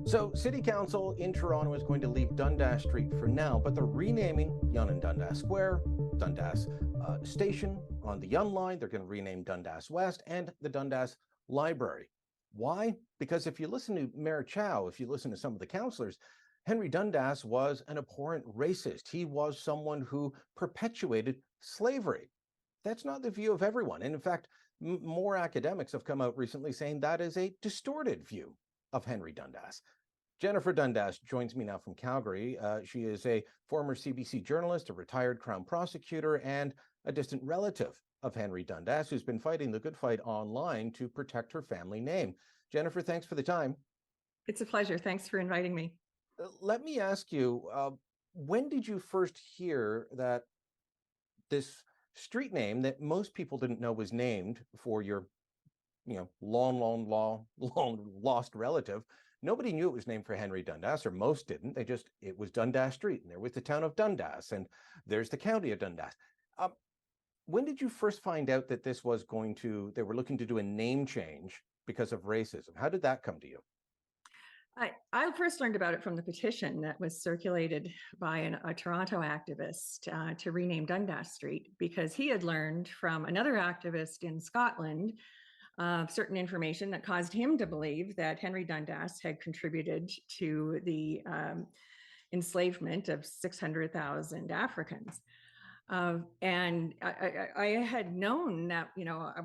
So, City Council in Toronto is going to leave Dundas Street for now, but they're renaming Yonge and Dundas Square, Dundas Station on the Yonge line. They're going to rename Dundas West and the Dundas Library. Why? Because if you listen to Mayor Chow, if you listen to some of the councillors, Henry Dundas was an abhorrent racist. He was someone who perpetuated slavery. That's not the view of everyone. And in fact, more academics have come out recently saying that is a distorted view of Henry Dundas. Jennifer Dundas joins me now from Calgary. She is a former CBC journalist, a retired Crown prosecutor, and a distant relative of Henry Dundas, who's been fighting the good fight online to protect her family name. Jennifer, thanks for the time. It's a pleasure. Thanks for inviting me. Let me ask you, when did you first hear that this street name that most people didn't know was named for your, long lost relative? Nobody knew it was named for Henry Dundas, or most didn't. It was Dundas Street, and there was the town of Dundas, and there's the county of Dundas. When did you first find out that they were looking to do a name change because of racism? How did that come to you? I first learned about it from the petition that was circulated by a Toronto activist to rename Dundas Street, because he had learned from another activist in Scotland certain information that caused him to believe that Henry Dundas had contributed to the enslavement of 600,000 Africans. And I had known that,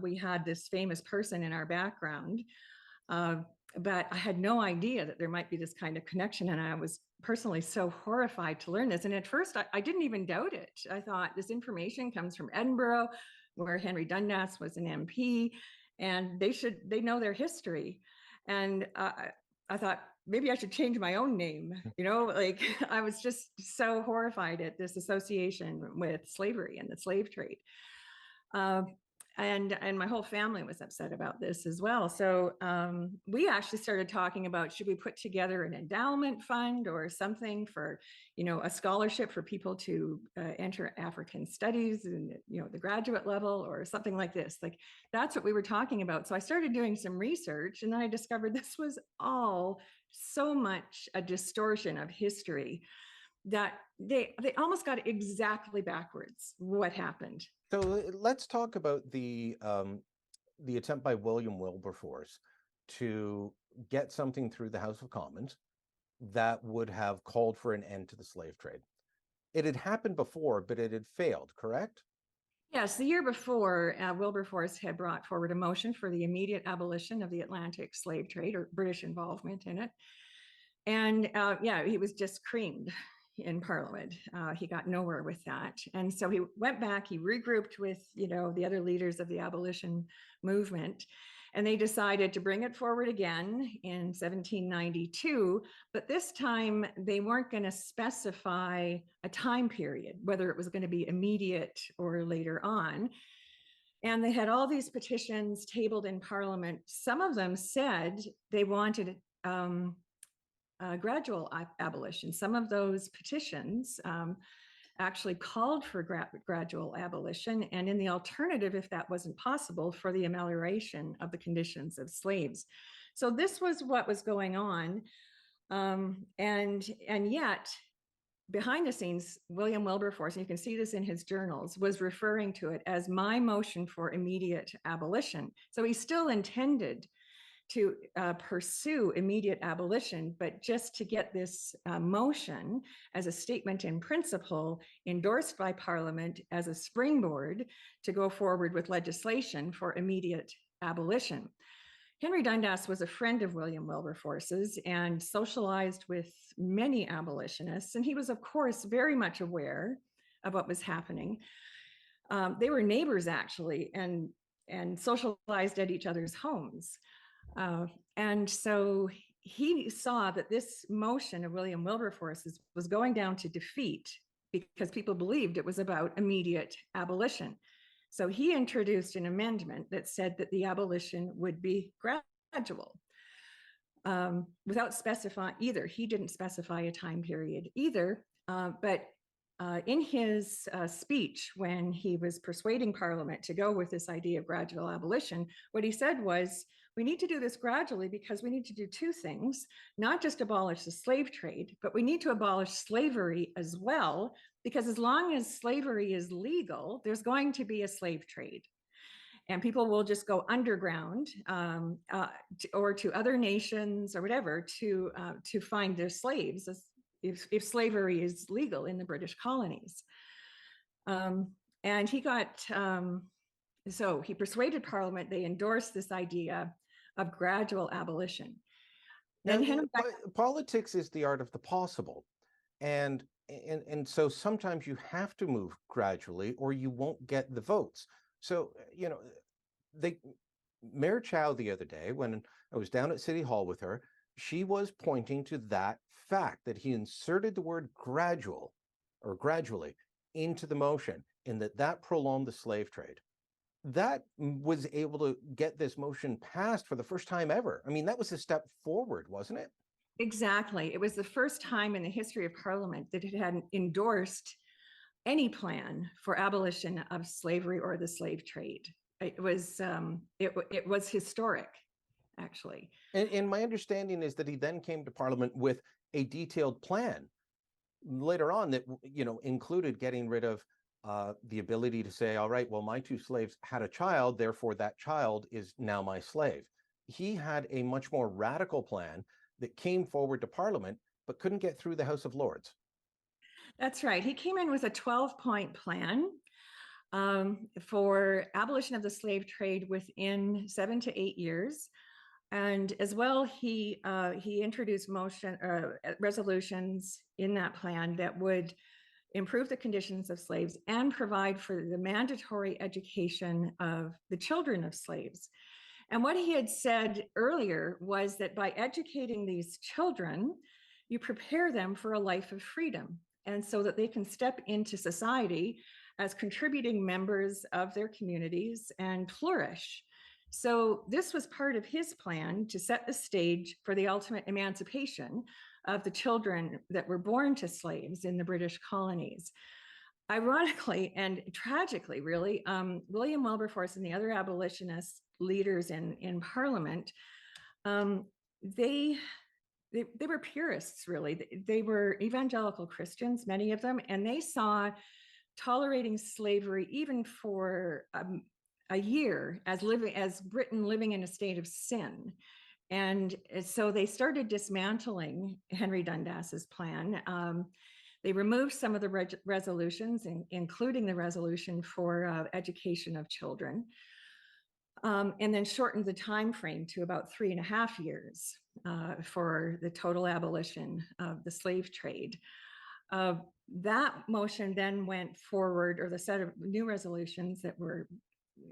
we had this famous person in our background, but I had no idea that there might be this kind of connection. And I was personally so horrified to learn this. And at first, I didn't even doubt it. I thought this information comes from Edinburgh, where Henry Dundas was an MP, and they know their history. And I thought, maybe I should change my own name. I was just so horrified at this association with slavery and the slave trade. And my whole family was upset about this as well. So we actually started talking about, should we put together an endowment fund or something for, a scholarship for people to enter African studies and, the graduate level, or something like this. That's what we were talking about. So I started doing some research, and then I discovered this was all so much a distortion of history that they almost got exactly backwards what happened. So let's talk about the attempt by William Wilberforce to get something through the House of Commons that would have called for an end to the slave trade. It had happened before, but it had failed, correct? Yes, the year before, Wilberforce had brought forward a motion for the immediate abolition of the Atlantic slave trade, or British involvement in it. And he was just creamed in Parliament. He got nowhere with that. And so he went back, he regrouped with, the other leaders of the abolition movement, and they decided to bring it forward again in 1792. But this time they weren't going to specify a time period, whether it was going to be immediate or later on. And they had all these petitions tabled in Parliament. Some of them said they wanted gradual abolition. Some of those petitions actually called for gradual abolition, and in the alternative, if that wasn't possible, for the amelioration of the conditions of slaves. So this was what was going on, and yet behind the scenes, William Wilberforce, and you can see this in his journals, was referring to it as my motion for immediate abolition. So he still intended to pursue immediate abolition, but just to get this motion as a statement in principle endorsed by Parliament as a springboard to go forward with legislation for immediate abolition. Henry Dundas was a friend of William Wilberforce's and socialized with many abolitionists, and he was, of course, very much aware of what was happening. They were neighbors, actually, and socialized at each other's homes. And so he saw that this motion of William Wilberforce's was going down to defeat because people believed it was about immediate abolition. So he introduced an amendment that said that the abolition would be gradual, without specifying either. He didn't specify a time period either, but in his speech, when he was persuading Parliament to go with this idea of gradual abolition, what he said was, we need to do this gradually because we need to do two things, not just abolish the slave trade, but we need to abolish slavery as well, because as long as slavery is legal, there's going to be a slave trade. And people will just go underground or to other nations or whatever to find their slaves if slavery is legal in the British colonies. And he got, so he persuaded Parliament, they endorsed this idea of gradual abolition. Now, politics is the art of the possible. And so sometimes you have to move gradually or you won't get the votes. So, you know, Mayor Chow the other day, when I was down at City Hall with her, she was pointing to that fact that he inserted the word gradual or gradually into the motion, and that prolonged the slave trade. That was able to get this motion passed for the first time ever. I mean, that was a step forward, wasn't it? Exactly. It was the first time in the history of Parliament that it had endorsed any plan for abolition of slavery or the slave trade. It was historic, actually. And my understanding is that he then came to Parliament with a detailed plan later on that, you know, included getting rid of the ability to say, all right, well, my two slaves had a child, therefore that child is now my slave. He had a much more radical plan that came forward to Parliament, but couldn't get through the House of Lords. That's right. He came in with a 12-point plan for abolition of the slave trade within 7 to 8 years. And as well, he introduced resolutions in that plan that would improve the conditions of slaves and provide for the mandatory education of the children of slaves. And what he had said earlier was that by educating these children, you prepare them for a life of freedom, and so that they can step into society as contributing members of their communities and flourish. So this was part of his plan to set the stage for the ultimate emancipation of the children that were born to slaves in the British colonies. Ironically and tragically, really, William Wilberforce and the other abolitionist leaders in Parliament, they were purists, really. They were evangelical Christians, many of them, and they saw tolerating slavery even for a year as Britain living in a state of sin. And so they started dismantling Henry Dundas's plan. They removed some of the resolutions, including the resolution for education of children, and then shortened the time frame to about 3.5 years for the total abolition of the slave trade. That motion then went forward, or the set of new resolutions that were,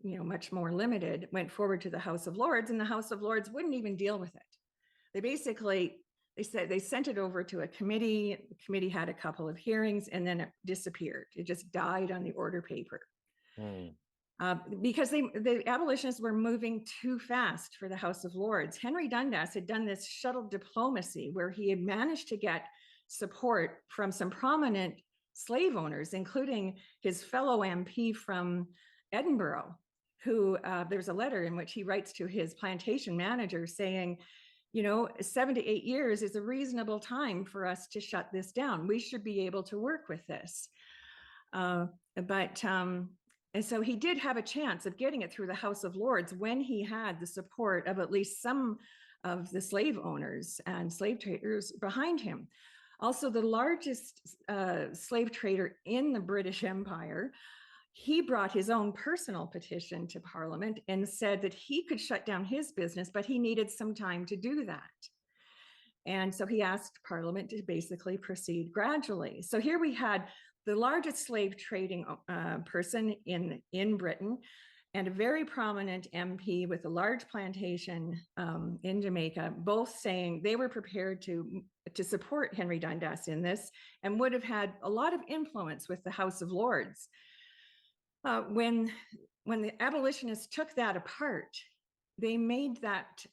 you know, much more limited, went forward to the House of Lords, and the House of Lords wouldn't even deal with it. They basically, they sent it over to a committee. The committee had a couple of hearings, and then it disappeared. It just died on the order paper. Because the abolitionists were moving too fast for the House of Lords. Henry Dundas had done this shuttle diplomacy where he had managed to get support from some prominent slave owners, including his fellow MP from Edinburgh, who there's a letter in which he writes to his plantation manager saying, you know, 7 to 8 years is a reasonable time for us to shut this down. We should be able to work with this. And so he did have a chance of getting it through the House of Lords when he had the support of at least some of the slave owners and slave traders behind him. Also, the largest slave trader in the British Empire, he brought his own personal petition to Parliament and said that he could shut down his business, but he needed some time to do that. And so he asked Parliament to basically proceed gradually. So here we had the largest slave trading person in Britain, and a very prominent MP with a large plantation in Jamaica, both saying they were prepared to support Henry Dundas in this and would have had a lot of influence with the House of Lords. When the abolitionists took that apart, they made that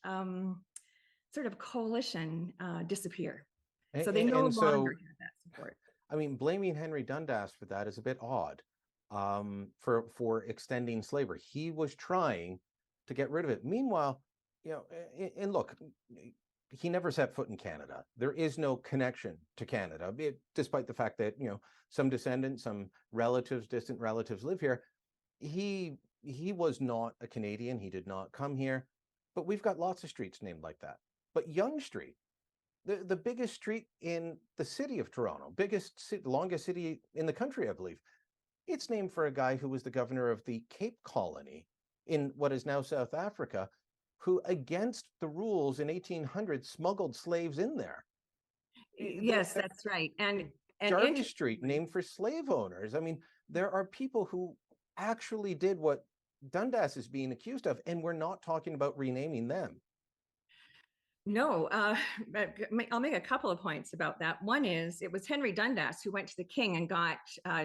sort of coalition disappear. So they no longer had that support. I mean, blaming Henry Dundas for that is a bit odd, for extending slavery. He was trying to get rid of it. Meanwhile, And look, he never set foot in Canada. There is no connection to Canada, despite the fact that, some descendants, some relatives, distant relatives live here. He was not a Canadian. He did not come here, but we've got lots of streets named like that. But Yonge Street, the biggest street in the city of Toronto, longest city in the country, I believe, it's named for a guy who was the governor of the Cape Colony in what is now South Africa, who, against the rules in 1800, smuggled slaves in there. Yes, that's right. And Jarvis Street, named for slave owners. I mean, there are people who actually did what Dundas is being accused of, and we're not talking about renaming them. No, I'll make a couple of points about that. One is, it was Henry Dundas who went to the king and got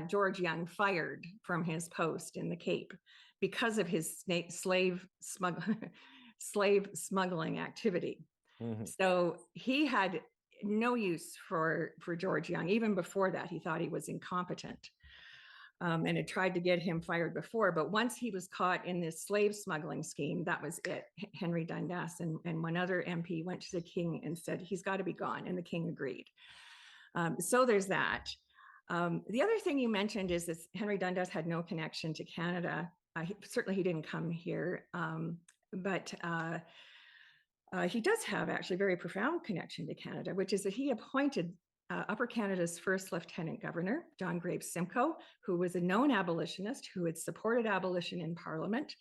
George Young fired from his post in the Cape because of his slave smuggling activity. Mm-hmm. So he had no use for George Young. Even before that, he thought he was incompetent. And had tried to get him fired before, but once he was caught in this slave smuggling scheme, that was it. Henry Dundas and one other MP went to the king and said, he's got to be gone, and the king agreed. So there's that. The other thing you mentioned is this: Henry Dundas had no connection to Canada. Certainly he didn't come here, but he does have actually a very profound connection to Canada, which is that he appointed Upper Canada's first lieutenant governor, John Graves Simcoe, who was a known abolitionist who had supported abolition in Parliament.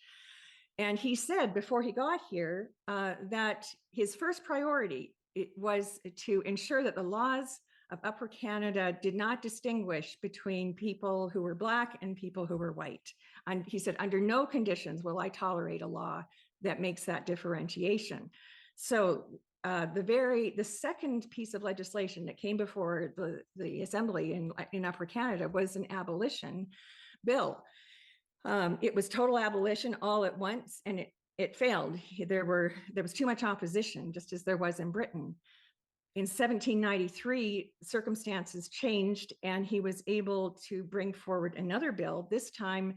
And he said before he got here that his first priority was to ensure that the laws of Upper Canada did not distinguish between people who were Black and people who were white. And he said, under no conditions will I tolerate a law that makes that differentiation. So the second piece of legislation that came before the Assembly in Upper Canada was an abolition bill. It was total abolition all at once, and it failed. There was too much opposition, just as there was in Britain. In 1793, circumstances changed, and he was able to bring forward another bill. This time,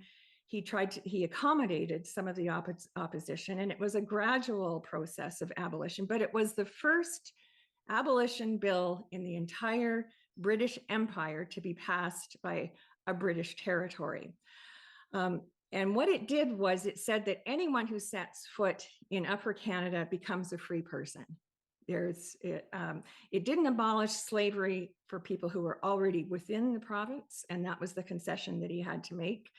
he accommodated some of the opposition, and it was a gradual process of abolition, but it was the first abolition bill in the entire British Empire to be passed by a British territory. And what it did was it said that anyone who sets foot in Upper Canada becomes a free person. It didn't abolish slavery for people who were already within the province, and that was the concession that he had to make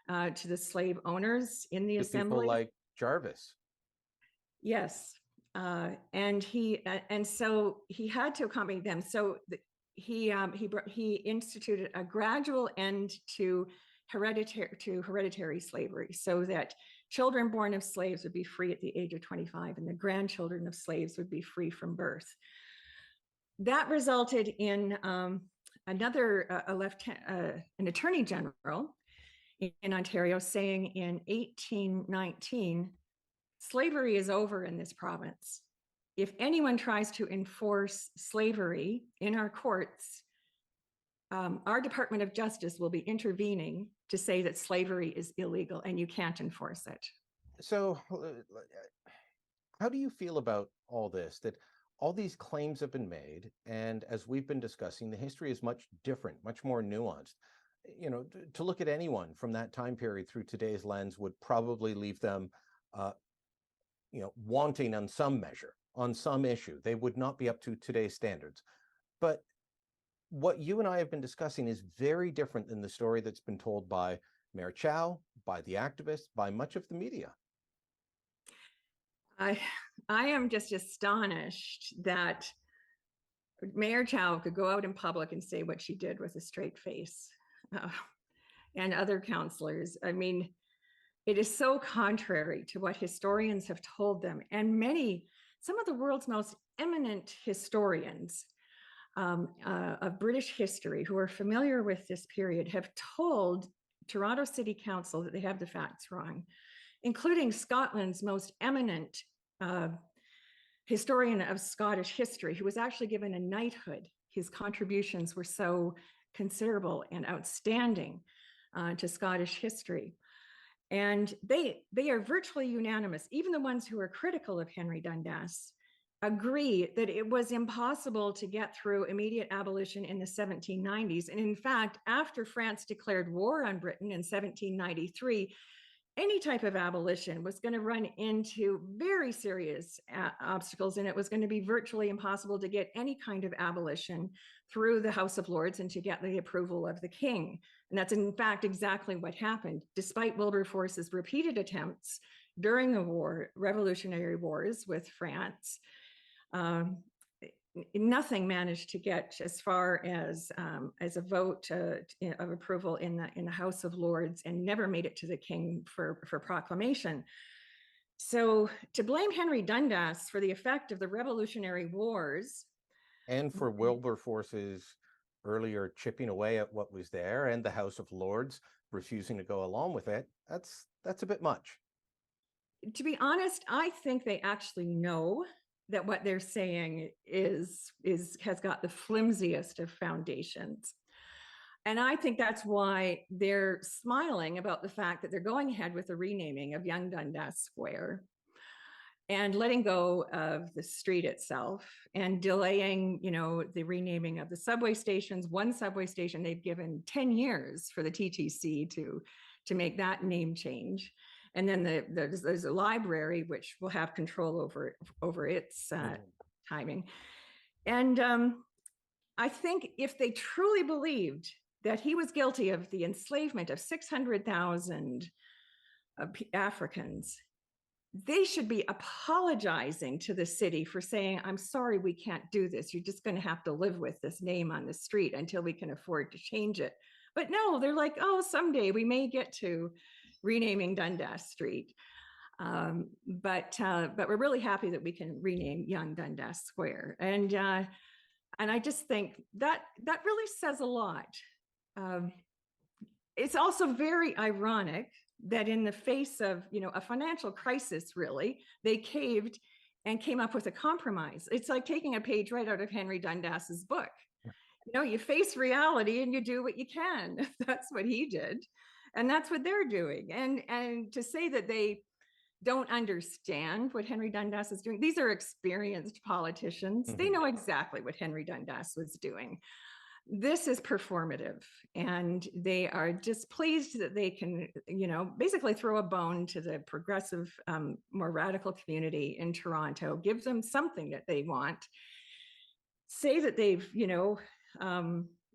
to the slave owners in the Assembly. People like Jarvis. Yes, and so he had to accommodate them. So he instituted a gradual end to hereditary slavery, so that children born of slaves would be free at the age of 25, and the grandchildren of slaves would be free from birth. That resulted in an attorney general in Ontario saying in 1819, slavery is over in this province. If anyone tries to enforce slavery in our courts, our Department of Justice will be intervening to say that slavery is illegal and you can't enforce it. So how do you feel about all this, that all these claims have been made, and as we've been discussing, the history is much different, much more nuanced? To look at anyone from that time period through today's lens would probably leave them, wanting on some measure, on some issue. They would not be up to today's standards. But what you and I have been discussing is very different than the story that's been told by Mayor Chow, by the activists, by much of the media. I am just astonished that Mayor Chow could go out in public and say what she did with a straight face, and other counselors. I mean, it is so contrary to what historians have told them, and some of the world's most eminent historians of British history who are familiar with this period have told Toronto City Council that they have the facts wrong, including Scotland's most eminent historian of Scottish history, who was actually given a knighthood. His contributions were so considerable and outstanding to Scottish history. And they are virtually unanimous. Even the ones who are critical of Henry Dundas agree that it was impossible to get through immediate abolition in the 1790s. And in fact, after France declared war on Britain in 1793, any type of abolition was going to run into very serious obstacles, and it was going to be virtually impossible to get any kind of abolition through the House of Lords and to get the approval of the king. And that's in fact exactly what happened. Despite Wilberforce's repeated attempts during the war, revolutionary wars with France, nothing managed to get as far as a vote of approval in the House of Lords, and never made it to the king for proclamation. So to blame Henry Dundas for the effect of the Revolutionary Wars, and for Wilberforce's earlier chipping away at what was there, and the House of Lords refusing to go along with it, that's a bit much. To be honest, I think they actually know that what they're saying has got the flimsiest of foundations. And I think that's why they're smiling about the fact that they're going ahead with the renaming of Young Dundas Square and letting go of the street itself and delaying, the renaming of the subway stations. One subway station, they've given 10 years for the TTC to make that name change. And then there's a library which will have control over its timing. And I think if they truly believed that he was guilty of the enslavement of 600,000 Africans, they should be apologizing to the city for saying, I'm sorry, we can't do this. You're just going to have to live with this name on the street until we can afford to change it. But no, they're like, oh, someday we may get to renaming Dundas Street. But we're really happy that we can rename Young Dundas Square. And I just think that really says a lot. It's also very ironic that in the face of, a financial crisis, really, they caved and came up with a compromise. It's like taking a page right out of Henry Dundas's book. You face reality and you do what you can. That's what he did. And that's what they're doing. And to say that they don't understand what Henry Dundas is doing, these are experienced politicians. Mm-hmm. They know exactly what Henry Dundas was doing. This is performative, and they are just pleased that they can, basically throw a bone to the progressive, more radical community in Toronto, give them something that they want, say that they've,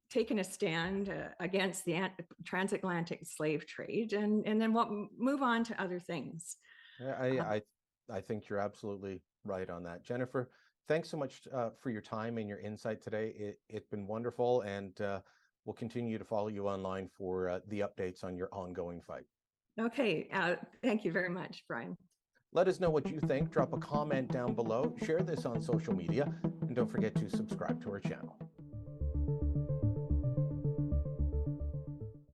taken a stand against the transatlantic slave trade, and then move on to other things. I think you're absolutely right on that. Jennifer, thanks so much for your time and your insight today. It's been wonderful, and we'll continue to follow you online for the updates on your ongoing fight. Okay, thank you very much, Brian. Let us know what you think. Drop a comment down below, share this on social media, and don't forget to subscribe to our channel.